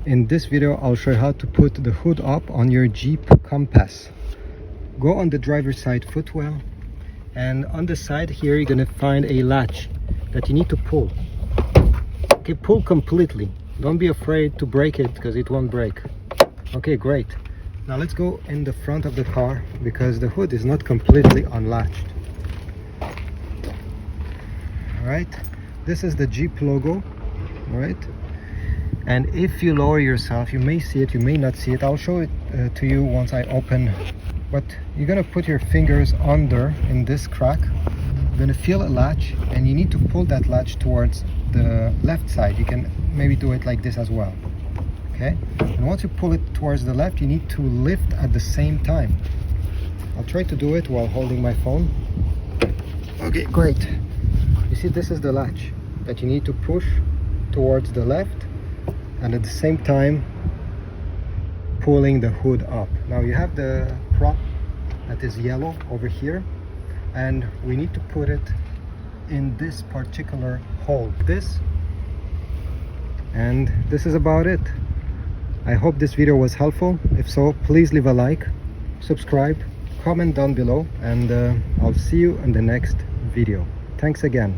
In this video I'll show you how to put the hood up on your Jeep Compass. Go on the driver's side footwell, and on the side here you're gonna find a latch that you need to pull. Okay, pull completely. Don't be afraid to break it because it won't break. Okay, great. Now let's go in the front of the car because the hood is not completely unlatched. Alright, this is the Jeep logo, alright? And if you lower yourself, you may see it, you may not see it. I'll show it to you once I open. But you're gonna put your fingers under in this crack. You're gonna feel a latch, and you need to pull that latch towards the left side. You can maybe do it like this as well. Okay, and once you pull it towards the left, you need to lift at the same time. I'll try to do it while holding my phone. Okay, great. You see, this is the latch that you need to push towards the left, and at the same time pulling the hood up. Now you have the prop that is yellow over here, and we need to put it in this particular hole, and this is about it. I hope this video was helpful. If so, please leave a like, subscribe, comment down below, and I'll see you in the next video. Thanks again.